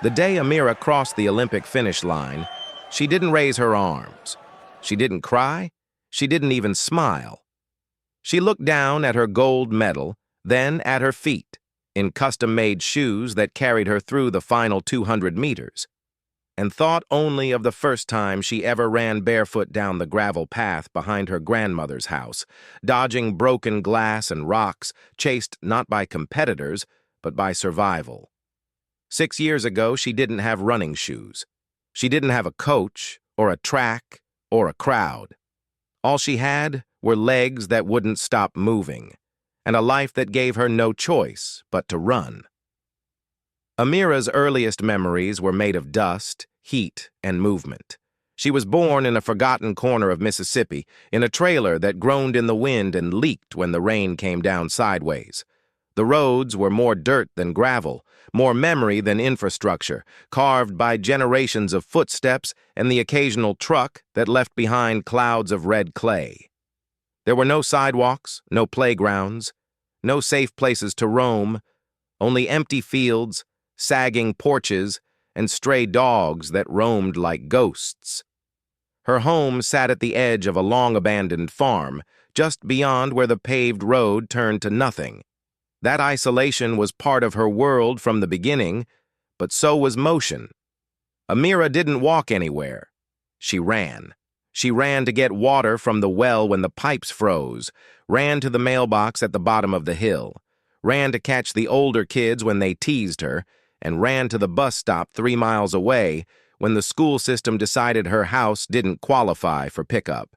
The day Amira crossed the Olympic finish line, she didn't raise her arms. She didn't cry. She didn't even smile. She looked down at her gold medal, then at her feet, in custom-made shoes that carried her through the final 200 meters, and thought only of the first time she ever ran barefoot down the gravel path behind her grandmother's house, dodging broken glass and rocks, chased not by competitors, but by survival. 6 years ago, she didn't have running shoes. She didn't have a coach, or a track, or a crowd. All she had were legs that wouldn't stop moving, and a life that gave her no choice but to run. Amira's earliest memories were made of dust, heat, and movement. She was born in a forgotten corner of Mississippi, in a trailer that groaned in the wind and leaked when the rain came down sideways. The roads were more dirt than gravel, more memory than infrastructure, carved by generations of footsteps and the occasional truck that left behind clouds of red clay. There were no sidewalks, no playgrounds, no safe places to roam, only empty fields, sagging porches, and stray dogs that roamed like ghosts. Her home sat at the edge of a long-abandoned farm, just beyond where the paved road turned to nothing. That isolation was part of her world from the beginning, but so was motion. Amira didn't walk anywhere. She ran. She ran to get water from the well when the pipes froze, ran to the mailbox at the bottom of the hill, ran to catch the older kids when they teased her, and ran to the bus stop 3 miles away when the school system decided her house didn't qualify for pickup.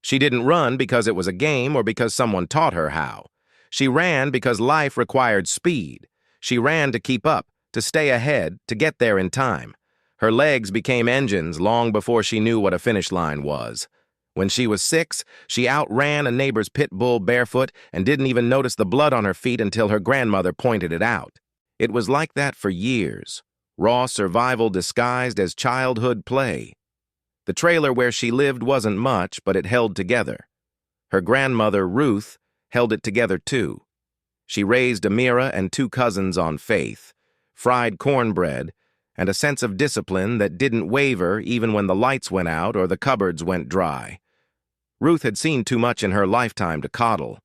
She didn't run because it was a game or because someone taught her how. She ran because life required speed. She ran to keep up, to stay ahead, to get there in time. Her legs became engines long before she knew what a finish line was. When she was 6, she outran a neighbor's pit bull barefoot and didn't even notice the blood on her feet until her grandmother pointed it out. It was like that for years, raw survival disguised as childhood play. The trailer where she lived wasn't much, but it held together. Her grandmother, Ruth, held it together too. She raised Amira and 2 cousins on faith, fried cornbread, and a sense of discipline that didn't waver even when the lights went out or the cupboards went dry. Ruth had seen too much in her lifetime to coddle.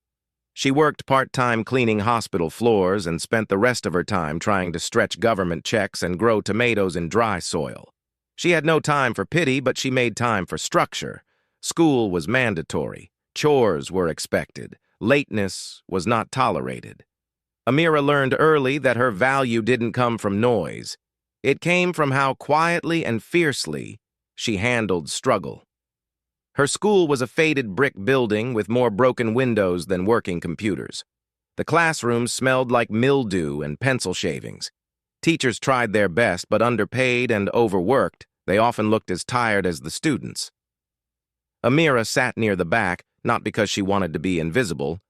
She worked part-time cleaning hospital floors and spent the rest of her time trying to stretch government checks and grow tomatoes in dry soil. She had no time for pity, but she made time for structure. School was mandatory. Chores were expected. Lateness was not tolerated. Amira learned early that her value didn't come from noise. It came from how quietly and fiercely she handled struggle. Her school was a faded brick building with more broken windows than working computers. The classrooms smelled like mildew and pencil shavings. Teachers tried their best, but underpaid and overworked, they often looked as tired as the students. Amira sat near the back, not because she wanted to be invisible,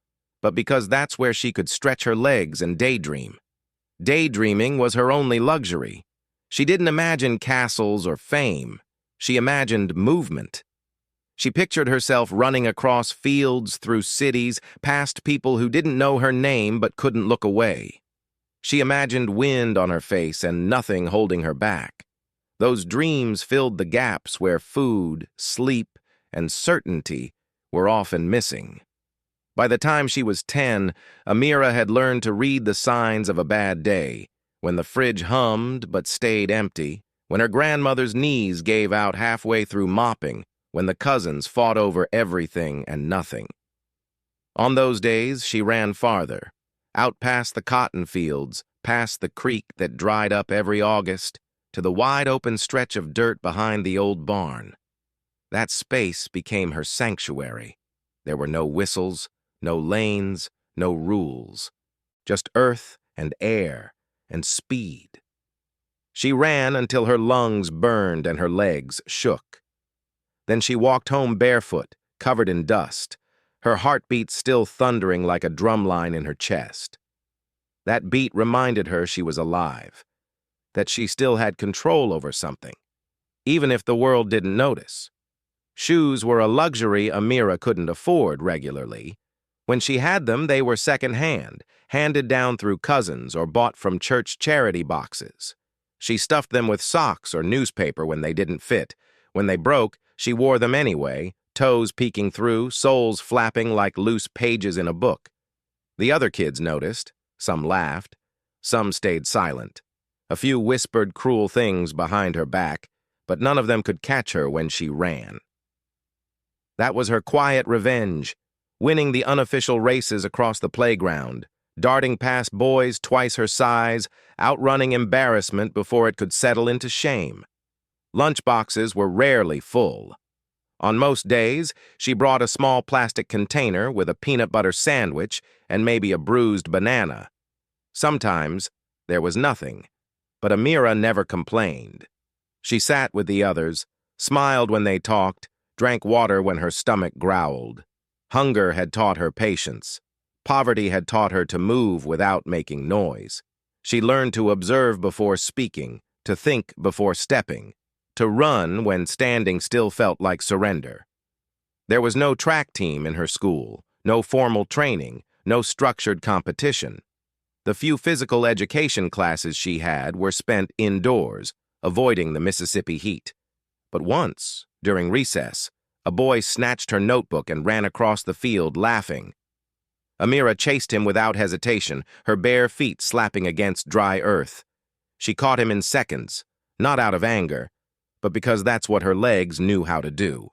but because that's where she could stretch her legs and daydream. Daydreaming was her only luxury. She didn't imagine castles or fame. She imagined movement. She pictured herself running across fields, through cities, past people who didn't know her name but couldn't look away. She imagined wind on her face and nothing holding her back. Those dreams filled the gaps where food, sleep, and certainty were often missing. By the time she was 10, Amira had learned to read the signs of a bad day, when the fridge hummed but stayed empty, when her grandmother's knees gave out halfway through mopping, when the cousins fought over everything and nothing. On those days, she ran farther, out past the cotton fields, past the creek that dried up every August, to the wide-open stretch of dirt behind the old barn. That space became her sanctuary. There were no whistles, no lanes, no rules, just earth and air and speed. She ran until her lungs burned and her legs shook. Then she walked home barefoot, covered in dust, her heartbeat still thundering like a drumline in her chest. That beat reminded her she was alive, that she still had control over something, even if the world didn't notice. Shoes were a luxury Amira couldn't afford regularly. When she had them, they were second-hand, handed down through cousins or bought from church charity boxes. She stuffed them with socks or newspaper when they didn't fit. When they broke, she wore them anyway, toes peeking through, soles flapping like loose pages in a book. The other kids noticed. Some laughed. Some stayed silent. A few whispered cruel things behind her back, but none of them could catch her when she ran. That was her quiet revenge, winning the unofficial races across the playground, darting past boys twice her size, outrunning embarrassment before it could settle into shame. Lunchboxes were rarely full. On most days, she brought a small plastic container with a peanut butter sandwich and maybe a bruised banana. Sometimes, there was nothing, but Amira never complained. She sat with the others, smiled when they talked, drank water when her stomach growled. Hunger had taught her patience. Poverty had taught her to move without making noise. She learned to observe before speaking, to think before stepping, to run when standing still felt like surrender. There was no track team in her school, no formal training, no structured competition. The few physical education classes she had were spent indoors, avoiding the Mississippi heat. But once, during recess, a boy snatched her notebook and ran across the field laughing. Amira chased him without hesitation, her bare feet slapping against dry earth. She caught him in seconds, not out of anger, but because that's what her legs knew how to do.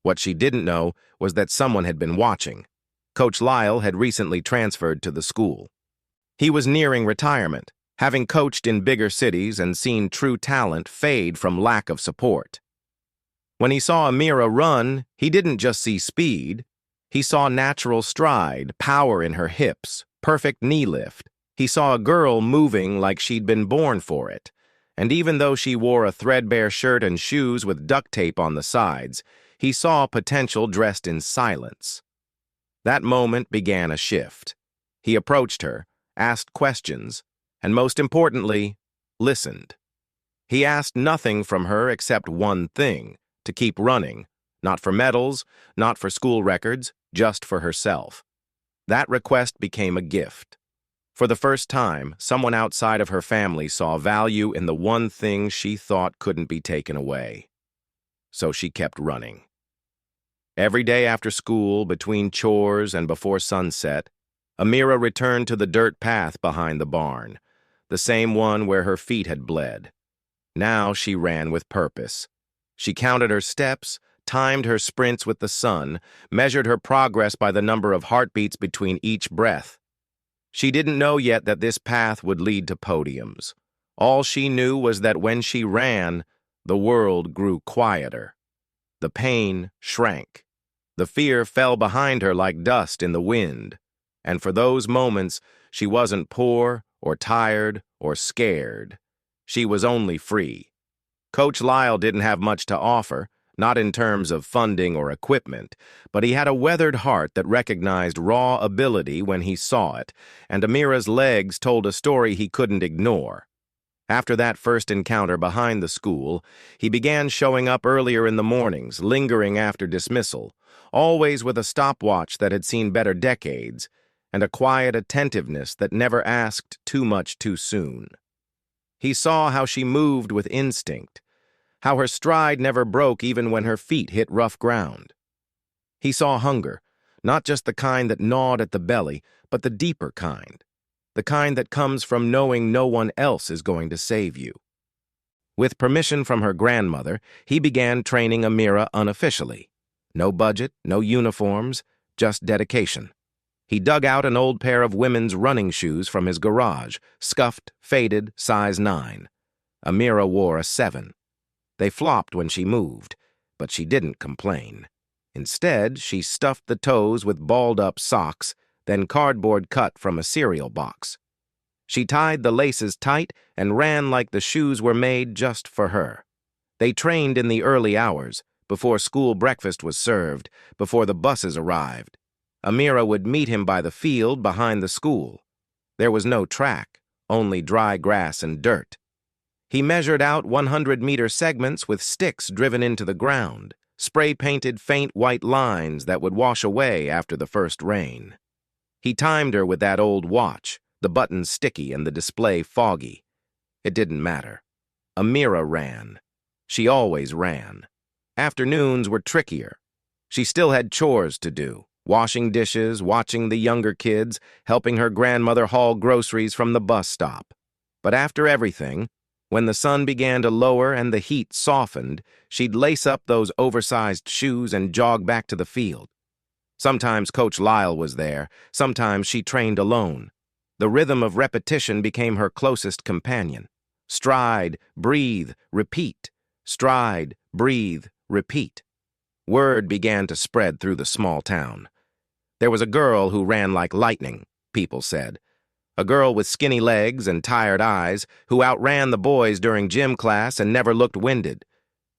What she didn't know was that someone had been watching. Coach Lyle had recently transferred to the school. He was nearing retirement, having coached in bigger cities and seen true talent fade from lack of support. When he saw Amira run, he didn't just see speed. He saw natural stride, power in her hips, perfect knee lift. He saw a girl moving like she'd been born for it. And even though she wore a threadbare shirt and shoes with duct tape on the sides, he saw potential dressed in silence. That moment began a shift. He approached her, asked questions, and most importantly, listened. He asked nothing from her except one thing: to keep running, not for medals, not for school records, just for herself. That request became a gift. For the first time, someone outside of her family saw value in the one thing she thought couldn't be taken away. So she kept running. Every day after school, between chores and before sunset, Amira returned to the dirt path behind the barn, the same one where her feet had bled. Now she ran with purpose. She counted her steps, timed her sprints with the sun, measured her progress by the number of heartbeats between each breath. She didn't know yet that this path would lead to podiums. All she knew was that when she ran, the world grew quieter. The pain shrank. The fear fell behind her like dust in the wind. And for those moments, she wasn't poor or tired or scared. She was only free. Coach Lyle didn't have much to offer, not in terms of funding or equipment, but he had a weathered heart that recognized raw ability when he saw it, and Amira's legs told a story he couldn't ignore. After that first encounter behind the school, he began showing up earlier in the mornings, lingering after dismissal, always with a stopwatch that had seen better decades, and a quiet attentiveness that never asked too much too soon. He saw how she moved with instinct, how her stride never broke even when her feet hit rough ground. He saw hunger, not just the kind that gnawed at the belly, but the deeper kind, the kind that comes from knowing no one else is going to save you. With permission from her grandmother, he began training Amira unofficially. No budget, no uniforms, just dedication. He dug out an old pair of women's running shoes from his garage, scuffed, faded, size 9. Amira wore a 7. They flopped when she moved, but she didn't complain. Instead, she stuffed the toes with balled-up socks, then cardboard cut from a cereal box. She tied the laces tight and ran like the shoes were made just for her. They trained in the early hours, before school breakfast was served, before the buses arrived. Amira would meet him by the field behind the school. There was no track, only dry grass and dirt. He measured out 100-meter segments with sticks driven into the ground, spray-painted faint white lines that would wash away after the first rain. He timed her with that old watch, the buttons sticky and the display foggy. It didn't matter. Amira ran. She always ran. Afternoons were trickier. She still had chores to do, washing dishes, watching the younger kids, helping her grandmother haul groceries from the bus stop. But after everything, when the sun began to lower and the heat softened, she'd lace up those oversized shoes and jog back to the field. Sometimes Coach Lyle was there, sometimes she trained alone. The rhythm of repetition became her closest companion. Stride, breathe, repeat. Stride, breathe, repeat. Word began to spread through the small town. There was a girl who ran like lightning, people said. A girl with skinny legs and tired eyes who outran the boys during gym class and never looked winded.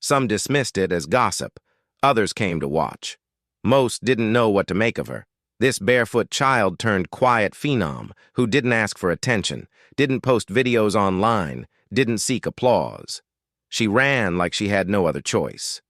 Some dismissed it as gossip. Others came to watch. Most didn't know what to make of her. This barefoot child turned quiet phenom who didn't ask for attention, didn't post videos online, didn't seek applause. She ran like she had no other choice.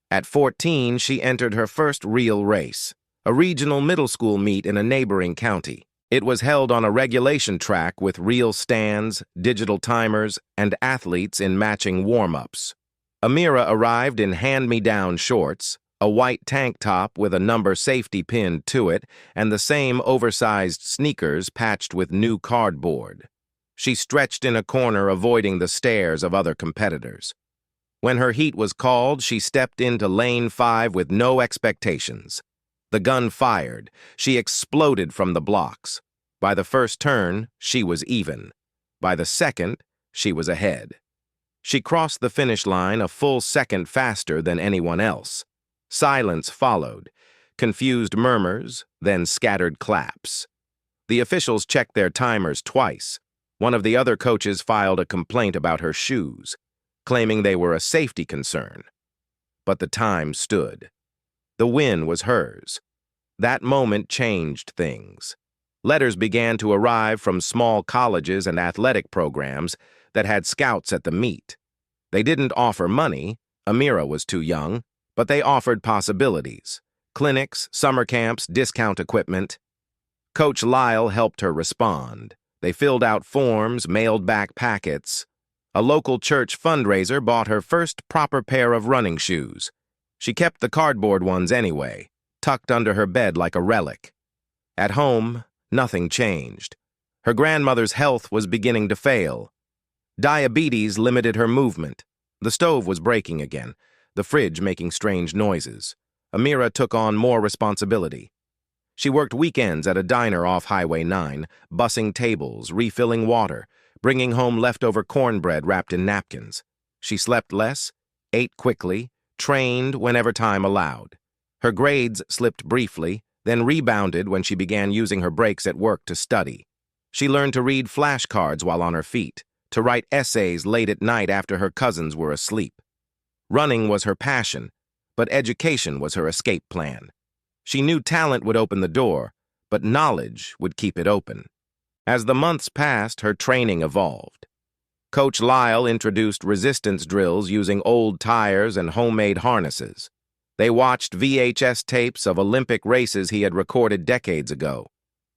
At 14, she entered her first real race, a regional middle school meet in a neighboring county. It was held on a regulation track with real stands, digital timers, and athletes in matching warm-ups. Amira arrived in hand-me-down shorts, a white tank top with a number safety pinned to it, and the same oversized sneakers patched with new cardboard. She stretched in a corner, avoiding the stares of other competitors. When her heat was called, she stepped into lane 5 with no expectations. The gun fired. She exploded from the blocks. By the first turn, she was even. By the second, she was ahead. She crossed the finish line a full second faster than anyone else. Silence followed, confused murmurs, then scattered claps. The officials checked their timers twice. One of the other coaches filed a complaint about her shoes, claiming they were a safety concern. But the time stood. The win was hers. That moment changed things. Letters began to arrive from small colleges and athletic programs that had scouts at the meet. They didn't offer money, Amira was too young, but they offered possibilities. Clinics, summer camps, discount equipment. Coach Lyle helped her respond. They filled out forms, mailed back packets. A local church fundraiser bought her first proper pair of running shoes. She kept the cardboard ones anyway, tucked under her bed like a relic. At home, nothing changed. Her grandmother's health was beginning to fail. Diabetes limited her movement. The stove was breaking again, the fridge making strange noises. Amira took on more responsibility. She worked weekends at a diner off Highway 9, bussing tables, refilling water, bringing home leftover cornbread wrapped in napkins. She slept less, ate quickly, trained whenever time allowed. Her grades slipped briefly, then rebounded when she began using her breaks at work to study. She learned to read flashcards while on her feet, to write essays late at night after her cousins were asleep. Running was her passion, but education was her escape plan. She knew talent would open the door, but knowledge would keep it open. As the months passed, her training evolved. Coach Lyle introduced resistance drills using old tires and homemade harnesses. They watched VHS tapes of Olympic races he had recorded decades ago.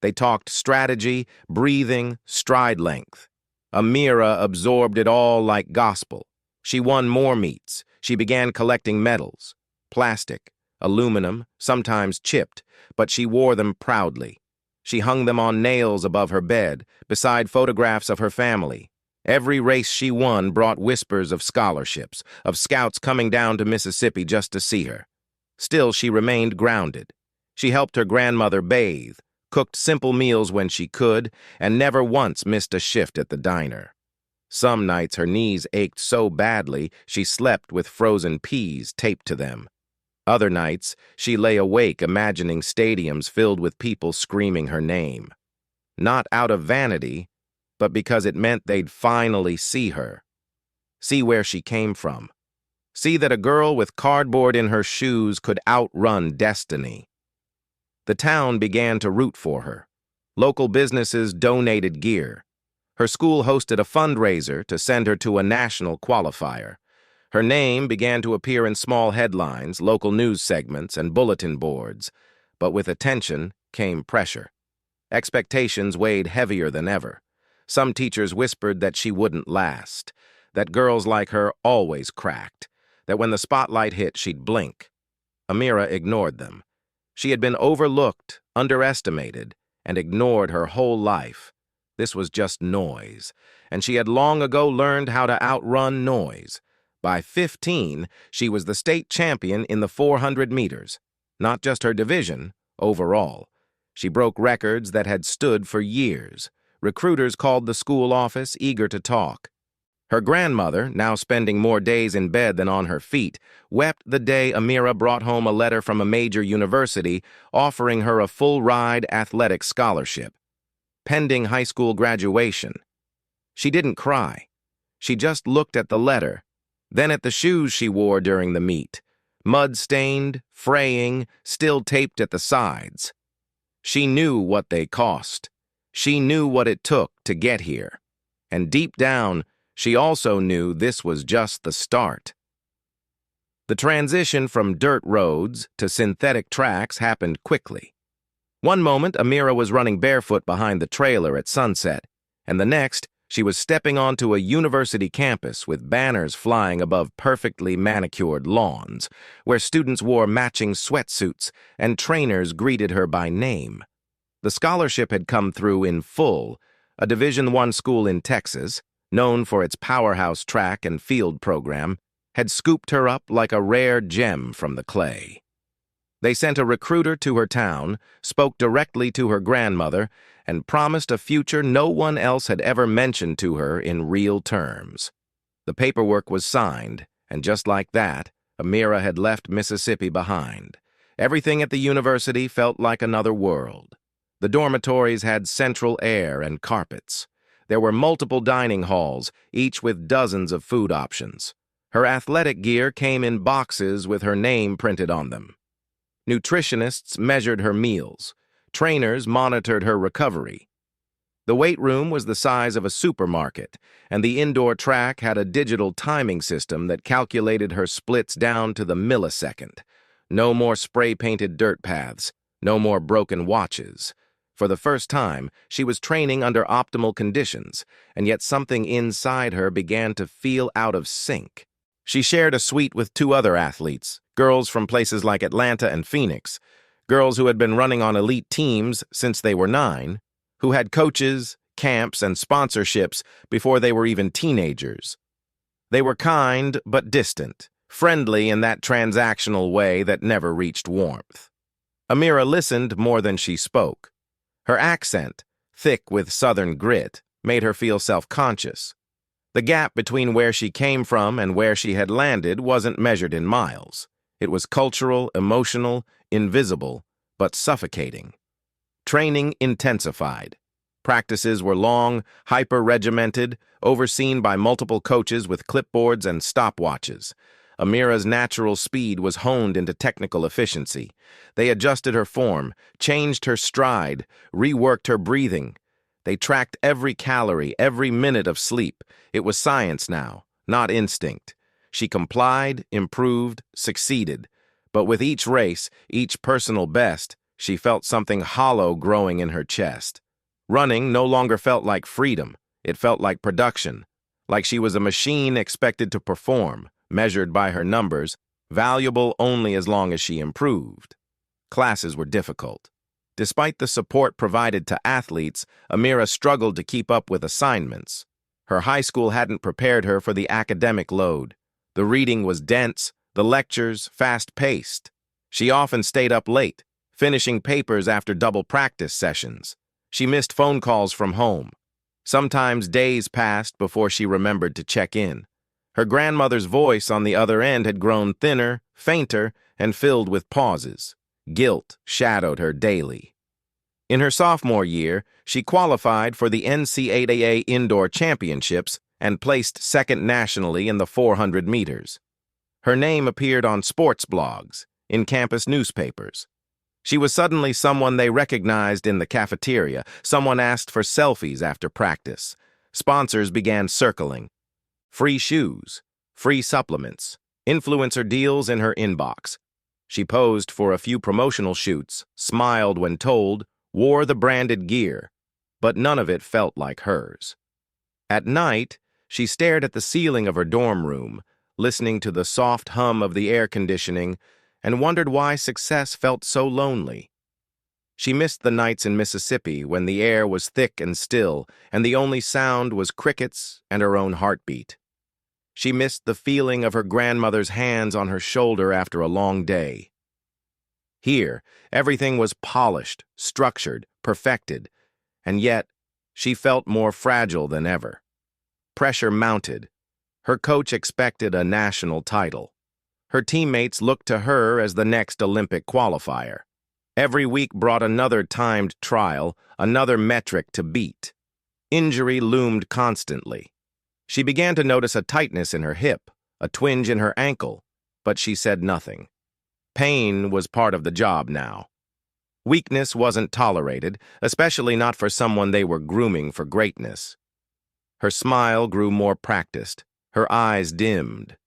They talked strategy, breathing, stride length. Amira absorbed it all like gospel. She won more meets. She began collecting medals. Plastic, aluminum, sometimes chipped, but she wore them proudly. She hung them on nails above her bed, beside photographs of her family. Every race she won brought whispers of scholarships, of scouts coming down to Mississippi just to see her. Still, she remained grounded. She helped her grandmother bathe, cooked simple meals when she could, and never once missed a shift at the diner. Some nights her knees ached so badly she slept with frozen peas taped to them. Other nights, she lay awake imagining stadiums filled with people screaming her name. Not out of vanity, but because it meant they'd finally see her. See where she came from. See that a girl with cardboard in her shoes could outrun destiny. The town began to root for her. Local businesses donated gear. Her school hosted a fundraiser to send her to a national qualifier. Her name began to appear in small headlines, local news segments, and bulletin boards. But with attention came pressure. Expectations weighed heavier than ever. Some teachers whispered that she wouldn't last. that girls like her always cracked, that when the spotlight hit, she'd blink. Amira ignored them. She had been overlooked, underestimated, and ignored her whole life. This was just noise, and she had long ago learned how to outrun noise. By 15, she was the state champion in the 400 meters, not just her division, overall. She broke records that had stood for years. Recruiters called the school office, eager to talk. Her grandmother, now spending more days in bed than on her feet, wept the day Amira brought home a letter from a major university offering her a full-ride athletic scholarship, pending high school graduation. She didn't cry. She just looked at the letter, then at the shoes she wore during the meet, mud-stained, fraying, still taped at the sides. She knew what they cost. She knew what it took to get here. And deep down, she also knew this was just the start. The transition from dirt roads to synthetic tracks happened quickly. One moment, Amira was running barefoot behind the trailer at sunset, and the next, she was stepping onto a university campus with banners flying above perfectly manicured lawns, where students wore matching sweatsuits and trainers greeted her by name. The scholarship had come through in full. A Division I school in Texas, known for its powerhouse track and field program, had scooped her up like a rare gem from the clay. They sent a recruiter to her town, spoke directly to her grandmother, and promised a future no one else had ever mentioned to her in real terms. The paperwork was signed, and just like that, Amira had left Mississippi behind. Everything at the university felt like another world. The dormitories had central air and carpets. There were multiple dining halls, each with dozens of food options. Her athletic gear came in boxes with her name printed on them. Nutritionists measured her meals. Trainers monitored her recovery. The weight room was the size of a supermarket, and the indoor track had a digital timing system that calculated her splits down to the millisecond. No more spray-painted dirt paths, no more broken watches. For the first time, she was training under optimal conditions, and yet something inside her began to feel out of sync. She shared a suite with two other athletes, girls from places like Atlanta and Phoenix, girls who had been running on elite teams since they were 9, who had coaches, camps, and sponsorships before they were even teenagers. They were kind but distant, friendly in that transactional way that never reached warmth. Amira listened more than she spoke. Her accent, thick with southern grit, made her feel self-conscious. The gap between where she came from and where she had landed wasn't measured in miles. It was cultural, emotional, invisible, but suffocating. Training intensified. Practices were long, hyper-regimented, overseen by multiple coaches with clipboards and stopwatches. Amira's natural speed was honed into technical efficiency. They adjusted her form, changed her stride, reworked her breathing. They tracked every calorie, every minute of sleep. It was science now, not instinct. She complied, improved, succeeded. But with each race, each personal best, she felt something hollow growing in her chest. Running no longer felt like freedom. It felt like production, like she was a machine expected to perform, measured by her numbers, valuable only as long as she improved. Classes were difficult. Despite the support provided to athletes, Amira struggled to keep up with assignments. Her high school hadn't prepared her for the academic load. The reading was dense, the lectures fast-paced. She often stayed up late, finishing papers after double practice sessions. She missed phone calls from home. Sometimes days passed before she remembered to check in. Her grandmother's voice on the other end had grown thinner, fainter, and filled with pauses. Guilt shadowed her daily. In her sophomore year, she qualified for the NCAA Indoor Championships and placed second nationally in the 400 meters. Her name appeared on sports blogs, in campus newspapers. She was suddenly someone they recognized in the cafeteria. Someone asked for selfies after practice. Sponsors began circling. Free shoes, free supplements, influencer deals in her inbox. She posed for a few promotional shoots, smiled when told, wore the branded gear, but none of it felt like hers. At night, She stared at the ceiling of her dorm room, listening to the soft hum of the air conditioning, and wondered why success felt so lonely. She missed the nights in Mississippi when the air was thick and still, and the only sound was crickets and her own heartbeat. She missed the feeling of her grandmother's hands on her shoulder after a long day. Here, everything was polished, structured, perfected, and yet she felt more fragile than ever. Pressure mounted. Her coach expected a national title. Her teammates looked to her as the next Olympic qualifier. Every week brought another timed trial, another metric to beat. Injury loomed constantly. She began to notice a tightness in her hip, a twinge in her ankle, but she said nothing. Pain was part of the job now. Weakness wasn't tolerated, especially not for someone they were grooming for greatness. Her smile grew more practiced. Her eyes dimmed.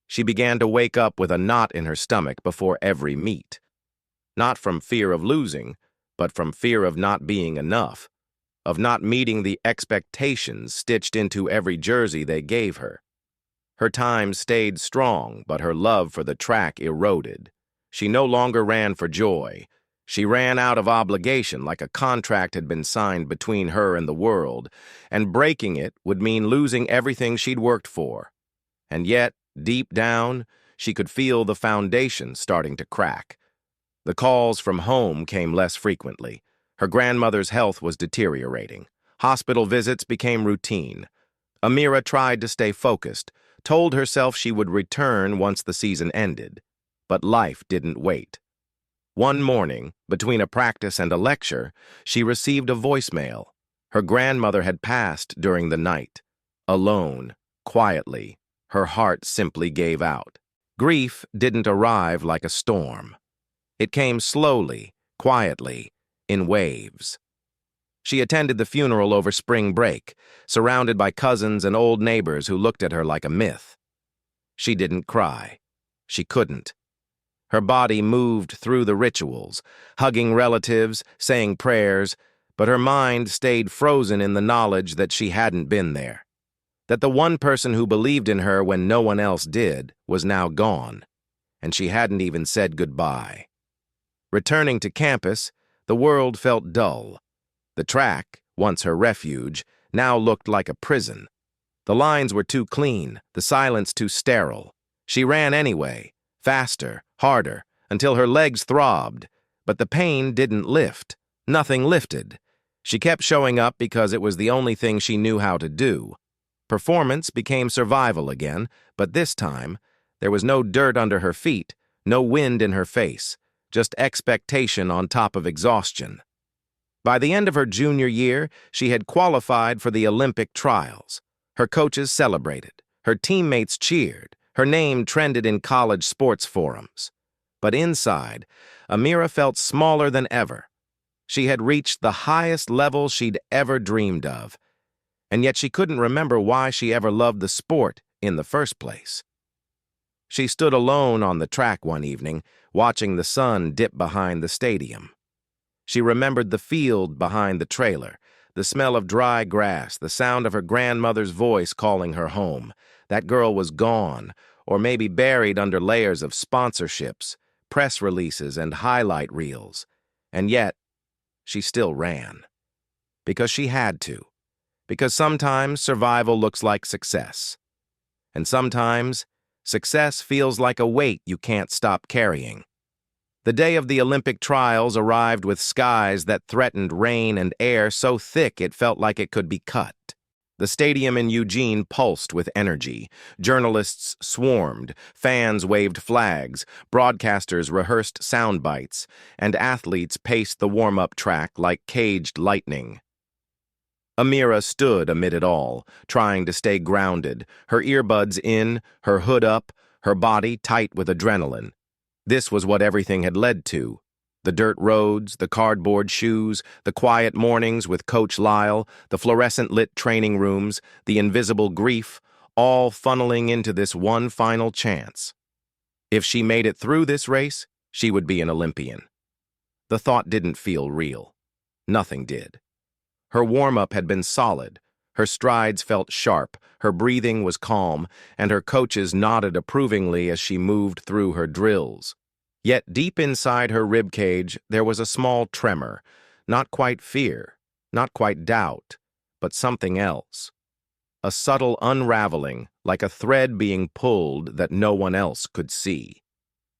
She began to wake up with a knot in her stomach before every meet. Not from fear of losing, but from fear of not being enough, of not meeting the expectations stitched into every jersey they gave her. Her time stayed strong, but her love for the track eroded. She no longer ran for joy. She ran out of obligation, like a contract had been signed between her and the world, and breaking it would mean losing everything she'd worked for. And yet, deep down, she could feel the foundation starting to crack. The calls from home came less frequently. Her grandmother's health was deteriorating. Hospital visits became routine. Amira tried to stay focused, told herself she would return once the season ended. But life didn't wait. One morning, between a practice and a lecture, she received a voicemail. Her grandmother had passed during the night. Alone, quietly, her heart simply gave out. Grief didn't arrive like a storm. It came slowly, quietly, in waves. She attended the funeral over spring break, surrounded by cousins and old neighbors who looked at her like a myth. She didn't cry. She couldn't. Her body moved through the rituals, hugging relatives, saying prayers, but her mind stayed frozen in the knowledge that she hadn't been there. That the one person who believed in her when no one else did was now gone, and she hadn't even said goodbye. Returning to campus, the world felt dull. The track, once her refuge, now looked like a prison. The lines were too clean, the silence too sterile. She ran anyway, faster, harder, until her legs throbbed, but the pain didn't lift. Nothing lifted. She kept showing up because it was the only thing she knew how to do. Performance became survival again, but this time, there was no dirt under her feet, no wind in her face. Just expectation on top of exhaustion. By the end of her junior year, she had qualified for the Olympic trials. Her coaches celebrated. Her teammates cheered. Her name trended in college sports forums. But inside, Amira felt smaller than ever. She had reached the highest level she'd ever dreamed of, and yet she couldn't remember why she ever loved the sport in the first place. She stood alone on the track one evening, watching the sun dip behind the stadium. She remembered the field behind the trailer, the smell of dry grass, the sound of her grandmother's voice calling her home. That girl was gone, or maybe buried under layers of sponsorships, press releases, and highlight reels. And yet, she still ran. Because she had to. Because sometimes survival looks like success. And sometimes, success feels like a weight you can't stop carrying. The day of the Olympic trials arrived with skies that threatened rain and air so thick it felt like it could be cut. The stadium in Eugene pulsed with energy. Journalists swarmed, fans waved flags, broadcasters rehearsed sound bites, and athletes paced the warm-up track like caged lightning. Amira stood amid it all, trying to stay grounded, her earbuds in, her hood up, her body tight with adrenaline. This was what everything had led to. The dirt roads, the cardboard shoes, the quiet mornings with Coach Lyle, the fluorescent-lit training rooms, the invisible grief, all funneling into this one final chance. If she made it through this race, she would be an Olympian. The thought didn't feel real. Nothing did. Her warm-up had been solid, Her strides felt sharp, her breathing was calm, and her coaches nodded approvingly as she moved through her drills. Yet deep inside her ribcage there was a small tremor, not quite fear, not quite doubt, but something else. A subtle unraveling, like a thread being pulled that no one else could see.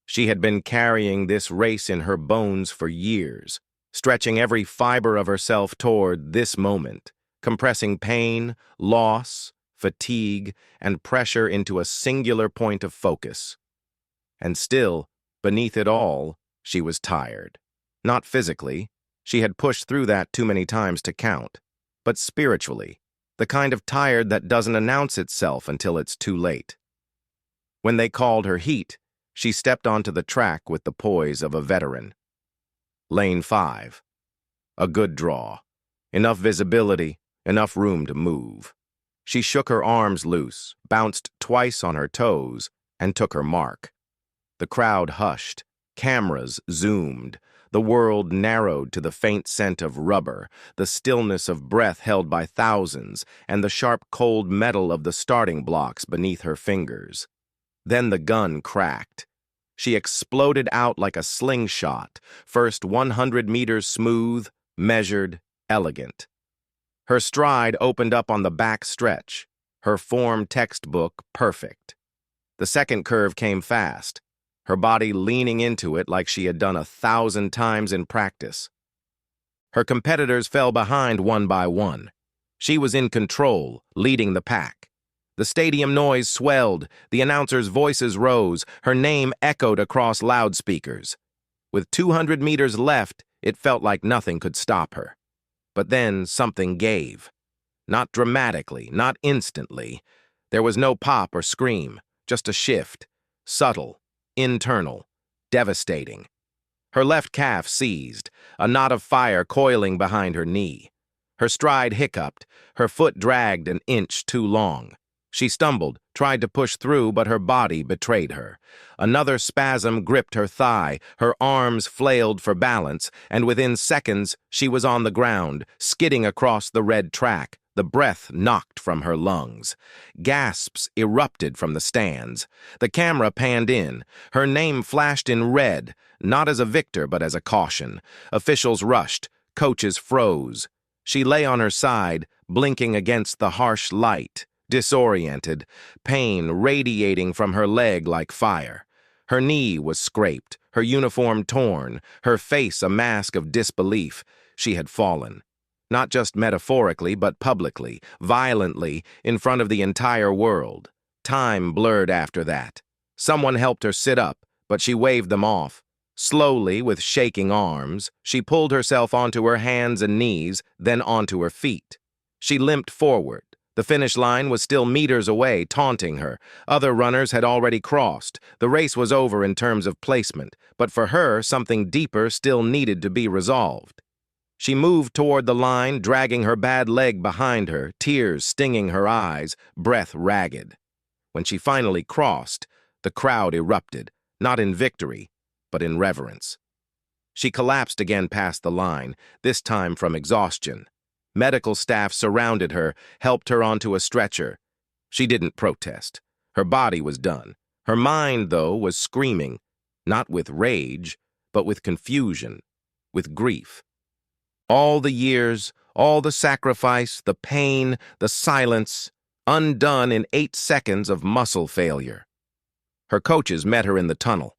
She had been carrying this race in her bones for years, stretching every fiber of herself toward this moment, compressing pain, loss, fatigue, and pressure into a singular point of focus. And still, beneath it all, she was tired. Not physically, she had pushed through that too many times to count, but spiritually, the kind of tired that doesn't announce itself until it's too late. When they called her heat, she stepped onto the track with the poise of a veteran. Lane 5. A good draw. Enough visibility, enough room to move. She shook her arms loose, bounced twice on her toes, and took her mark. The crowd hushed. Cameras zoomed. The world narrowed to the faint scent of rubber, the stillness of breath held by thousands, and the sharp cold metal of the starting blocks beneath her fingers. Then the gun cracked. She exploded out like a slingshot, first 100 meters smooth, measured, elegant. Her stride opened up on the back stretch, her form textbook perfect. The second curve came fast, her body leaning into it like she had done 1,000 times in practice. Her competitors fell behind one by one. She was in control, leading the pack. The stadium noise swelled, the announcers' voices rose, her name echoed across loudspeakers. With 200 meters left, it felt like nothing could stop her. But then something gave. Not dramatically, not instantly. There was no pop or scream, just a shift, subtle, internal, devastating. Her left calf seized, a knot of fire coiling behind her knee. Her stride hiccuped, her foot dragged an inch too long. She stumbled, tried to push through, but her body betrayed her. Another spasm gripped her thigh, her arms flailed for balance, and within seconds she was on the ground, skidding across the red track, the breath knocked from her lungs. Gasps erupted from the stands. The camera panned in. Her name flashed in red, not as a victor but as a caution. Officials rushed. Coaches froze. She lay on her side, blinking against the harsh light. Disoriented, pain radiating from her leg like fire. Her knee was scraped, her uniform torn, her face a mask of disbelief. She had fallen. Not just metaphorically, but publicly, violently, in front of the entire world. Time blurred after that. Someone helped her sit up, but she waved them off. Slowly, with shaking arms, she pulled herself onto her hands and knees, then onto her feet. She limped forward. The finish line was still meters away, taunting her. Other runners had already crossed. The race was over in terms of placement, but for her, something deeper still needed to be resolved. She moved toward the line, dragging her bad leg behind her, tears stinging her eyes, breath ragged. When she finally crossed, the crowd erupted, not in victory, but in reverence. She collapsed again past the line, this time from exhaustion. Medical staff surrounded her, helped her onto a stretcher. She didn't protest. Her body was done. Her mind, though, was screaming, not with rage, but with confusion, with grief. All the years, all the sacrifice, the pain, the silence, undone in 8 seconds of muscle failure. Her coaches met her in the tunnel.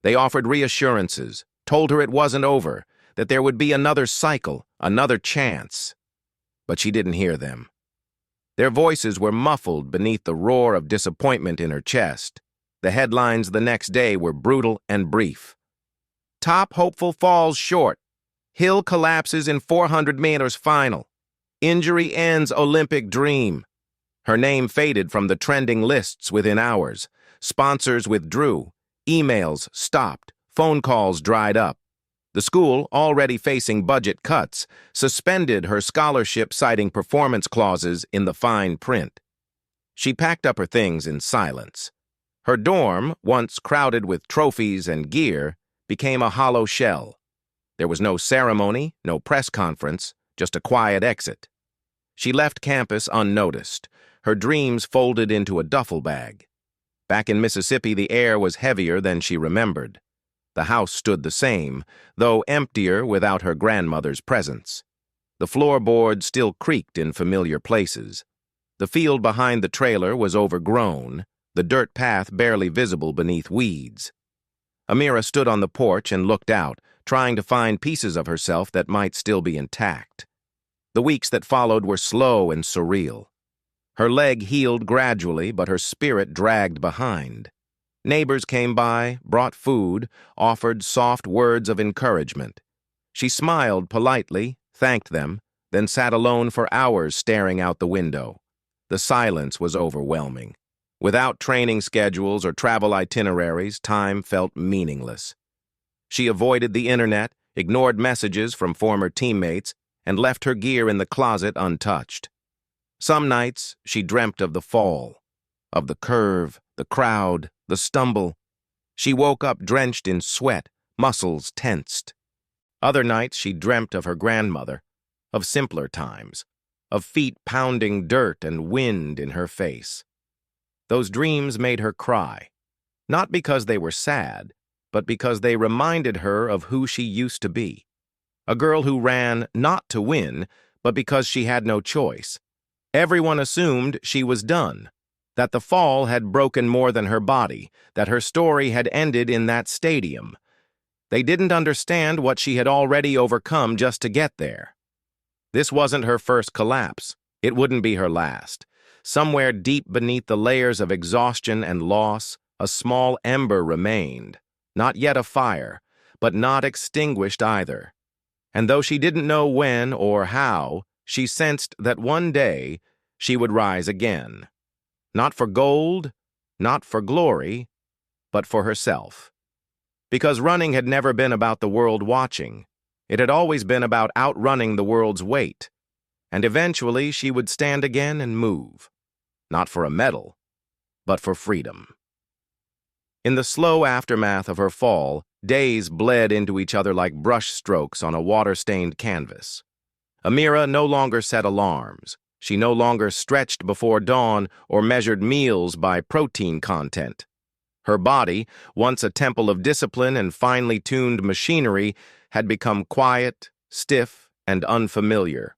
They offered reassurances, told her it wasn't over, that there would be another cycle, another chance. But she didn't hear them. Their voices were muffled beneath the roar of disappointment in her chest. The headlines the next day were brutal and brief. Top hopeful falls short. Hill collapses in 400 meters final. Injury ends Olympic dream. Her name faded from the trending lists within hours. Sponsors withdrew. Emails stopped. Phone calls dried up. The school, already facing budget cuts, suspended her scholarship citing performance clauses in the fine print. She packed up her things in silence. Her dorm, once crowded with trophies and gear, became a hollow shell. There was no ceremony, no press conference, just a quiet exit. She left campus unnoticed, her dreams folded into a duffel bag. Back in Mississippi, the air was heavier than she remembered. The house stood the same, though emptier without her grandmother's presence. The floorboards still creaked in familiar places. The field behind the trailer was overgrown, the dirt path barely visible beneath weeds. Amira stood on the porch and looked out, trying to find pieces of herself that might still be intact. The weeks that followed were slow and surreal. Her leg healed gradually, but her spirit dragged behind. Neighbors came by, brought food, offered soft words of encouragement. She smiled politely, thanked them, then sat alone for hours staring out the window. The silence was overwhelming. Without training schedules or travel itineraries, time felt meaningless. She avoided the internet, ignored messages from former teammates, and left her gear in the closet untouched. Some nights, she dreamt of the fall, of the curve, the crowd, the stumble. She woke up drenched in sweat, muscles tensed. Other nights, she dreamt of her grandmother, of simpler times, of feet pounding dirt and wind in her face. Those dreams made her cry, not because they were sad, but because they reminded her of who she used to be. A girl who ran not to win, but because she had no choice. Everyone assumed she was done, that the fall had broken more than her body, that her story had ended in that stadium. They didn't understand what she had already overcome just to get there. This wasn't her first collapse. It wouldn't be her last. Somewhere deep beneath the layers of exhaustion and loss, a small ember remained. Not yet a fire, but not extinguished either. And though she didn't know when or how, she sensed that one day she would rise again. Not for gold, not for glory, but for herself. Because running had never been about the world watching. It had always been about outrunning the world's weight. And eventually she would stand again and move. Not for a medal, but for freedom. In the slow aftermath of her fall, days bled into each other like brush strokes on a water-stained canvas. Amira no longer set alarms. She no longer stretched before dawn or measured meals by protein content. Her body, once a temple of discipline and finely tuned machinery, had become quiet, stiff, and unfamiliar.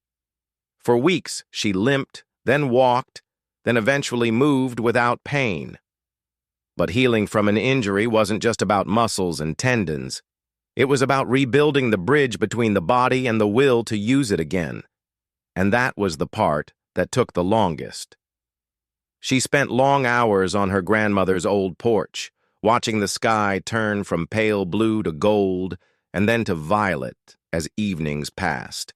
For weeks, she limped, then walked, then eventually moved without pain. But healing from an injury wasn't just about muscles and tendons. It was about rebuilding the bridge between the body and the will to use it again. And that was the part that took the longest. She spent long hours on her grandmother's old porch, watching the sky turn from pale blue to gold and then to violet as evenings passed.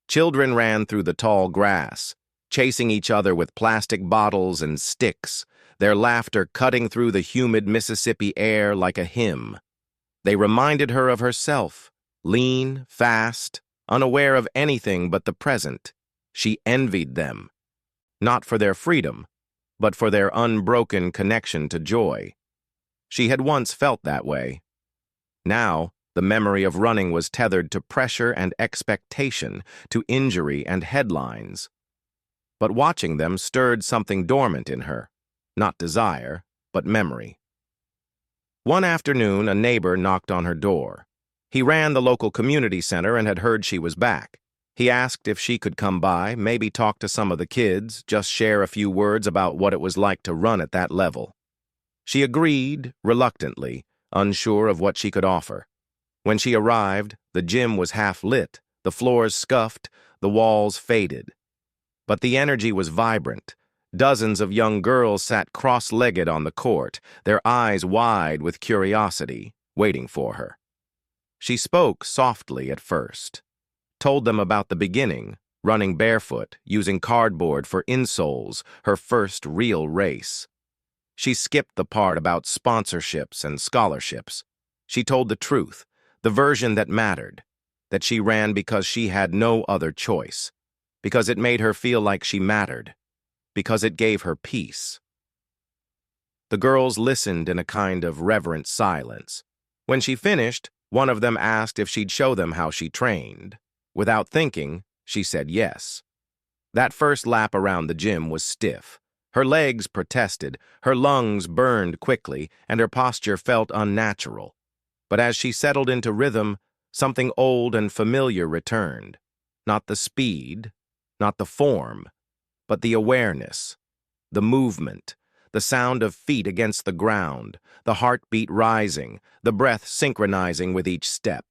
Children ran through the tall grass, chasing each other with plastic bottles and sticks, their laughter cutting through the humid Mississippi air like a hymn. They reminded her of herself, lean, fast, unaware of anything but the present. She envied them, not for their freedom, but for their unbroken connection to joy. She had once felt that way. Now, the memory of running was tethered to pressure and expectation, to injury and headlines. But watching them stirred something dormant in her, not desire, but memory. One afternoon, a neighbor knocked on her door. He ran the local community center and had heard she was back. He asked if she could come by, maybe talk to some of the kids, just share a few words about what it was like to run at that level. She agreed, reluctantly, unsure of what she could offer. When she arrived, the gym was half-lit, the floors scuffed, the walls faded. But the energy was vibrant. Dozens of young girls sat cross-legged on the court, their eyes wide with curiosity, waiting for her. She spoke softly at first, told them about the beginning, running barefoot, using cardboard for insoles, her first real race. She skipped the part about sponsorships and scholarships. She told the truth, the version that mattered, that she ran because she had no other choice, because it made her feel like she mattered, because it gave her peace. The girls listened in a kind of reverent silence. When she finished, one of them asked if she'd show them how she trained. Without thinking, she said yes. That first lap around the gym was stiff. Her legs protested, her lungs burned quickly, and her posture felt unnatural. But as she settled into rhythm, something old and familiar returned. Not the speed, not the form, but the awareness, the movement, the sound of feet against the ground, the heartbeat rising, the breath synchronizing with each step.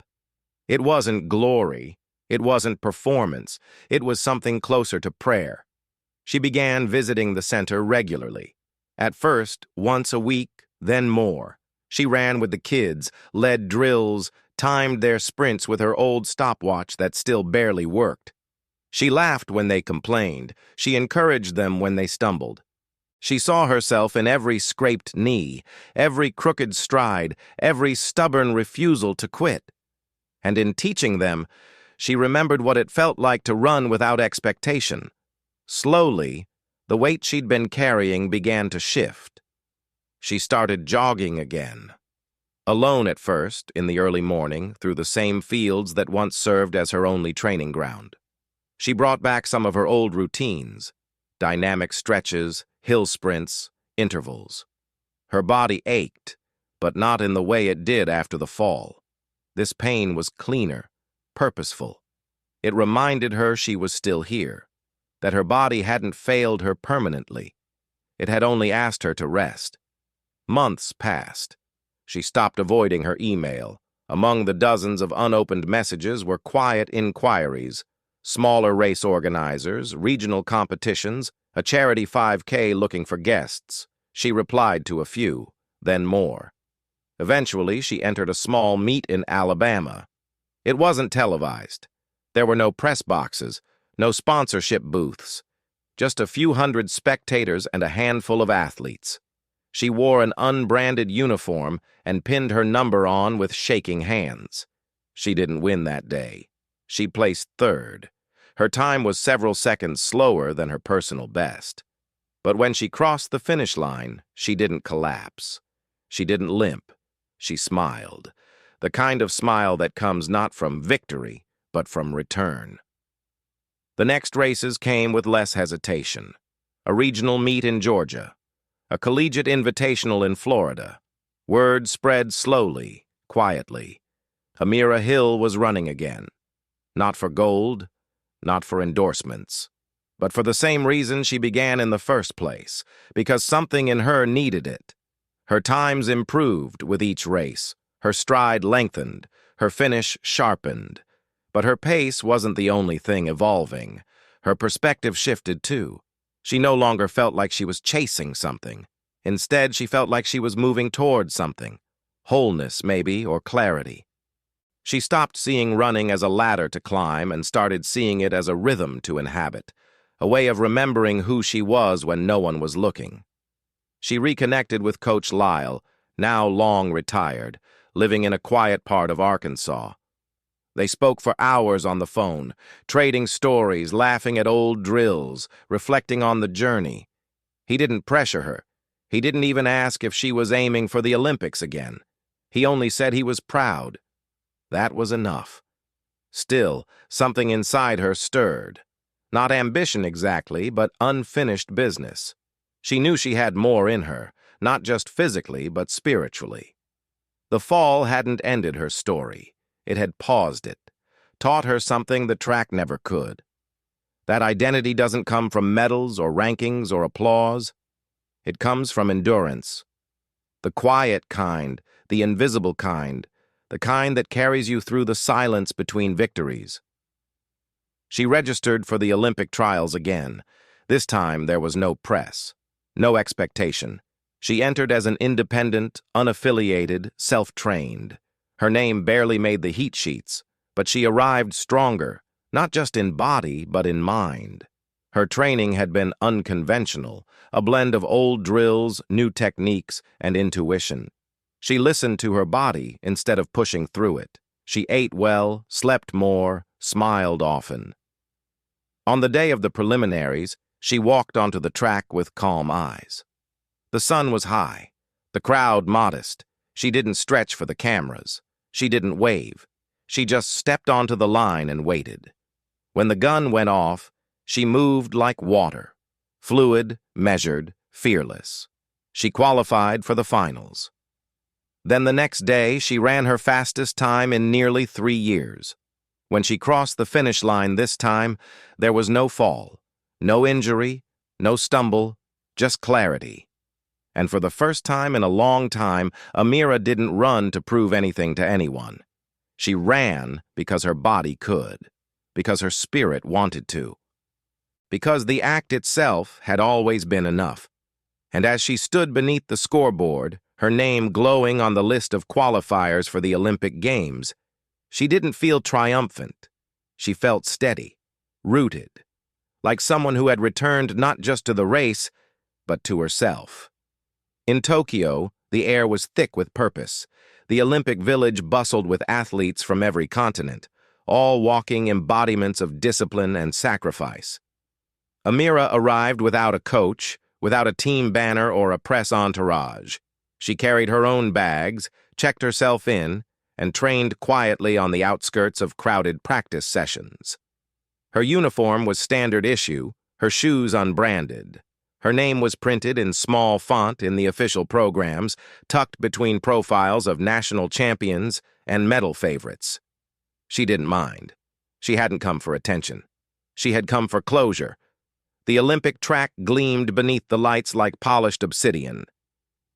It wasn't glory, it wasn't performance, it was something closer to prayer. She began visiting the center regularly. At first, once a week, then more. She ran with the kids, led drills, timed their sprints with her old stopwatch that still barely worked. She laughed when they complained. She encouraged them when they stumbled. She saw herself in every scraped knee, every crooked stride, every stubborn refusal to quit. And in teaching them, she remembered what it felt like to run without expectation. Slowly, the weight she'd been carrying began to shift. She started jogging again. Alone at first, in the early morning, through the same fields that once served as her only training ground. She brought back some of her old routines, dynamic stretches, hill sprints, intervals. Her body ached, but not in the way it did after the fall. This pain was cleaner, purposeful. It reminded her she was still here, that her body hadn't failed her permanently. It had only asked her to rest. Months passed. She stopped avoiding her email. Among the dozens of unopened messages were quiet inquiries, smaller race organizers, regional competitions, a charity 5K looking for guests. She replied to a few, then more. Eventually, she entered a small meet in Alabama. It wasn't televised. There were no press boxes, no sponsorship booths, just a few hundred spectators and a handful of athletes. She wore an unbranded uniform and pinned her number on with shaking hands. She didn't win that day. She placed third. Her time was several seconds slower than her personal best. But when she crossed the finish line, she didn't collapse. She didn't limp. She smiled. The kind of smile that comes not from victory, but from return. The next races came with less hesitation. A regional meet in Georgia. A collegiate invitational in Florida. Word spread slowly, quietly. Amira Hill was running again. Not for gold, not for endorsements, but for the same reason she began in the first place, because something in her needed it. Her times improved with each race. Her stride lengthened, her finish sharpened. But her pace wasn't the only thing evolving. Her perspective shifted too. She no longer felt like she was chasing something. Instead, she felt like she was moving towards something. Wholeness, maybe, or clarity. She stopped seeing running as a ladder to climb and started seeing it as a rhythm to inhabit, a way of remembering who she was when no one was looking. She reconnected with Coach Lyle, now long retired, living in a quiet part of Arkansas. They spoke for hours on the phone, trading stories, laughing at old drills, reflecting on the journey. He didn't pressure her. He didn't even ask if she was aiming for the Olympics again. He only said he was proud. That was enough. Still, something inside her stirred. Not ambition exactly, but unfinished business. She knew she had more in her, not just physically, but spiritually. The fall hadn't ended her story. It had paused it, taught her something the track never could. That identity doesn't come from medals or rankings or applause. It comes from endurance. The quiet kind, the invisible kind, the kind that carries you through the silence between victories. She registered for the Olympic trials again. This time there was no press, no expectation. She entered as an independent, unaffiliated, self-trained. Her name barely made the heat sheets, but she arrived stronger, not just in body, but in mind. Her training had been unconventional, a blend of old drills, new techniques, and intuition. She listened to her body instead of pushing through it. She ate well, slept more, smiled often. On the day of the preliminaries, she walked onto the track with calm eyes. The sun was high, the crowd modest. She didn't stretch for the cameras. She didn't wave. She just stepped onto the line and waited. When the gun went off, She moved like water, fluid, measured, fearless. She qualified for the finals. Then the next day, she ran her fastest time in nearly 3 years. When she crossed the finish line this time, there was no fall, no injury, no stumble, just clarity. And for the first time in a long time, Amira didn't run to prove anything to anyone. She ran because her body could, because her spirit wanted to, because the act itself had always been enough. And as she stood beneath the scoreboard, her name glowing on the list of qualifiers for the Olympic Games, she didn't feel triumphant. She felt steady, rooted, like someone who had returned not just to the race, but to herself. In Tokyo, the air was thick with purpose. The Olympic Village bustled with athletes from every continent, all walking embodiments of discipline and sacrifice. Amira arrived without a coach, without a team banner or a press entourage. She carried her own bags, checked herself in, and trained quietly on the outskirts of crowded practice sessions. Her uniform was standard issue, her shoes unbranded. Her name was printed in small font in the official programs, tucked between profiles of national champions and medal favorites. She didn't mind. She hadn't come for attention. She had come for closure. The Olympic track gleamed beneath the lights like polished obsidian.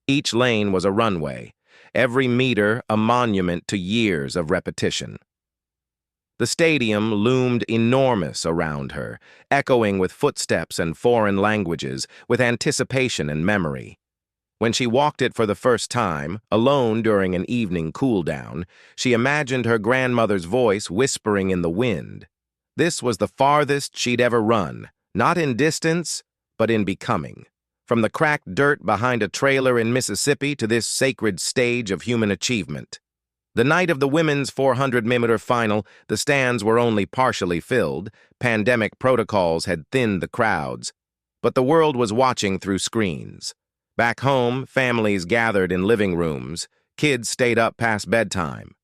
Each lane was a runway, every meter a monument to years of repetition. The stadium loomed enormous around her, echoing with footsteps and foreign languages, with anticipation and memory. When she walked it for the first time, alone during an evening cool-down, she imagined her grandmother's voice whispering in the wind. This was the farthest she'd ever run, not in distance, but in becoming. From the cracked dirt behind a trailer in Mississippi to this sacred stage of human achievement. The night of the women's 400-meter final, the stands were only partially filled. Pandemic protocols had thinned the crowds, but the world was watching through screens. Back home, families gathered in living rooms. Kids stayed up past bedtime.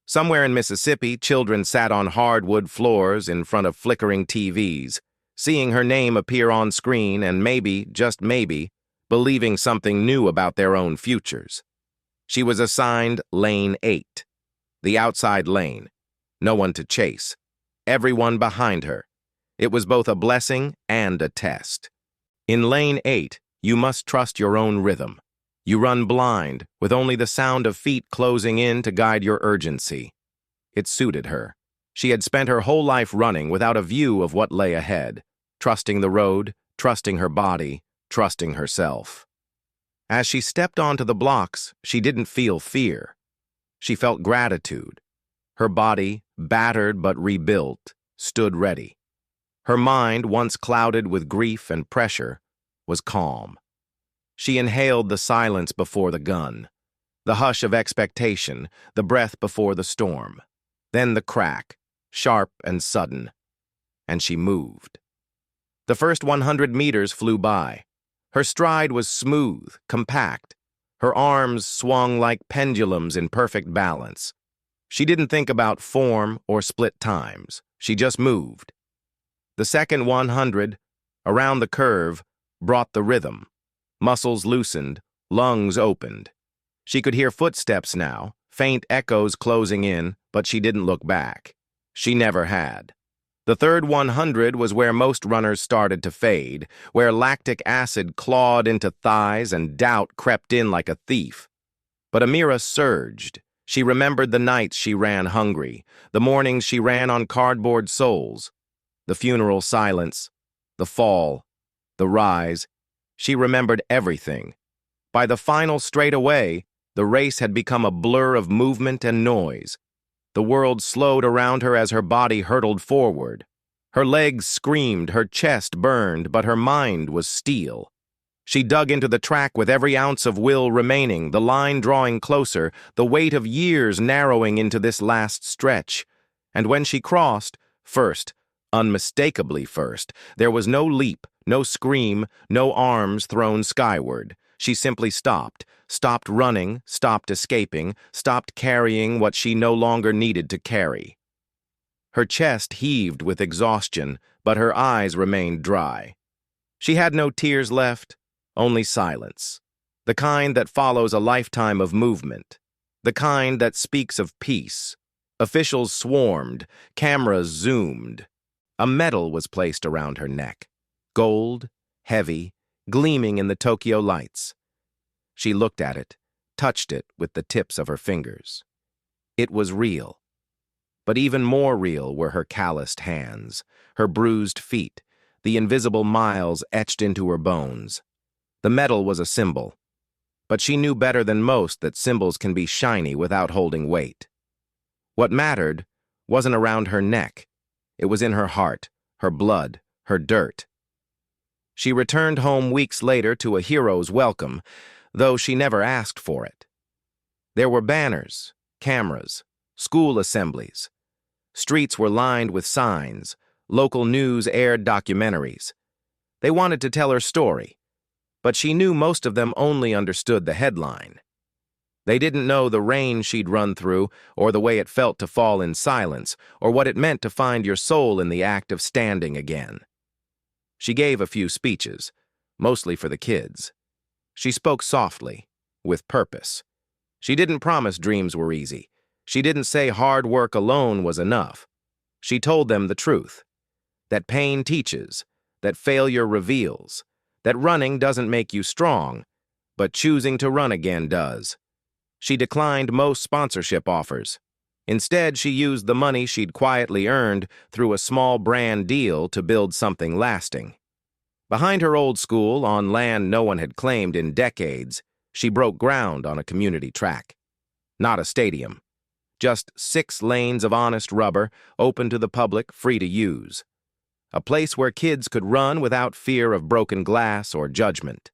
Somewhere in Mississippi, children sat on hardwood floors in front of flickering TVs, seeing her name appear on screen and maybe, just maybe, believing something new about their own futures. She was assigned Lane 8, the outside lane. No one to chase. Everyone behind her. It was both a blessing and a test. In Lane 8, you must trust your own rhythm. You run blind, with only the sound of feet closing in to guide your urgency. It suited her. She had spent her whole life running without a view of what lay ahead, trusting the road, trusting her body, trusting herself. As she stepped onto the blocks, she didn't feel fear. She felt gratitude. Her body, battered but rebuilt, stood ready. Her mind, once clouded with grief and pressure, was calm. She inhaled the silence before the gun, the hush of expectation, the breath before the storm. Then the crack, sharp and sudden, and she moved. The first 100 meters flew by. Her stride was smooth, compact. Her arms swung like pendulums in perfect balance. She didn't think about form or split times. She just moved. The second 100, around the curve, brought the rhythm. Muscles loosened, lungs opened. She could hear footsteps now, faint echoes closing in, but she didn't look back. She never had. The third 100 was where most runners started to fade, where lactic acid clawed into thighs and doubt crept in like a thief. But Amira surged. She remembered the nights she ran hungry, the mornings she ran on cardboard soles, the funeral silence, the fall, the rise. She remembered everything. By the final straightaway, the race had become a blur of movement and noise. The world slowed around her as her body hurtled forward. Her legs screamed, her chest burned, but her mind was steel. She dug into the track with every ounce of will remaining, the line drawing closer, the weight of years narrowing into this last stretch. And when she crossed, first, unmistakably first, there was no leap, no scream, no arms thrown skyward. She simply stopped running, stopped escaping, stopped carrying what she no longer needed to carry. Her chest heaved with exhaustion, but her eyes remained dry. She had no tears left, only silence. The kind that follows a lifetime of movement. The kind that speaks of peace. Officials swarmed, cameras zoomed. A medal was placed around her neck. Gold, heavy, gleaming in the Tokyo lights. She looked at it, touched it with the tips of her fingers. It was real. But even more real were her calloused hands, her bruised feet, the invisible miles etched into her bones. The medal was a symbol, but she knew better than most that symbols can be shiny without holding weight. What mattered wasn't around her neck. It was in her heart, her blood, her dirt. She returned home weeks later to a hero's welcome, though she never asked for it. There were banners, cameras, school assemblies. Streets were lined with signs. Local news aired documentaries. They wanted to tell her story, but she knew most of them only understood the headline. They didn't know the rain she'd run through, or the way it felt to fall in silence, or what it meant to find your soul in the act of standing again. She gave a few speeches, mostly for the kids. She spoke softly, with purpose. She didn't promise dreams were easy. She didn't say hard work alone was enough. She told them the truth. That pain teaches, that failure reveals, that running doesn't make you strong, but choosing to run again does. She declined most sponsorship offers. Instead, she used the money she'd quietly earned through a small brand deal to build something lasting. Behind her old school, on land no one had claimed in decades, she broke ground on a community track. Not a stadium. Just 6 lanes of honest rubber, open to the public, free to use. A place where kids could run without fear of broken glass or judgment.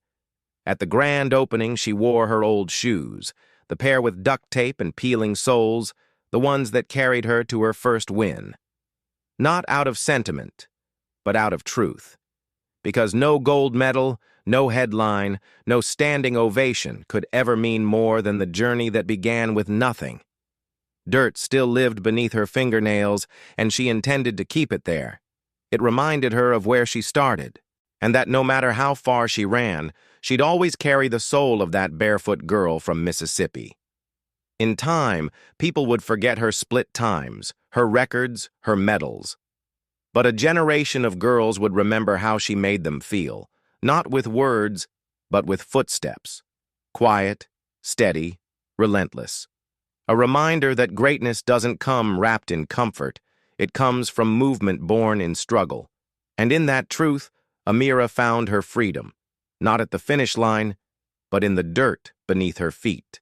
At the grand opening, she wore her old shoes, the pair with duct tape and peeling soles, the ones that carried her to her first win. Not out of sentiment, but out of truth. Because no gold medal, no headline, no standing ovation could ever mean more than the journey that began with nothing. Dirt still lived beneath her fingernails, and she intended to keep it there. It reminded her of where she started, and that no matter how far she ran, she'd always carry the soul of that barefoot girl from Mississippi. In time, people would forget her split times, her records, her medals. But a generation of girls would remember how she made them feel, not with words, but with footsteps. Quiet, steady, relentless. A reminder that greatness doesn't come wrapped in comfort. It comes from movement born in struggle. And in that truth, Amira found her freedom, not at the finish line, but in the dirt beneath her feet.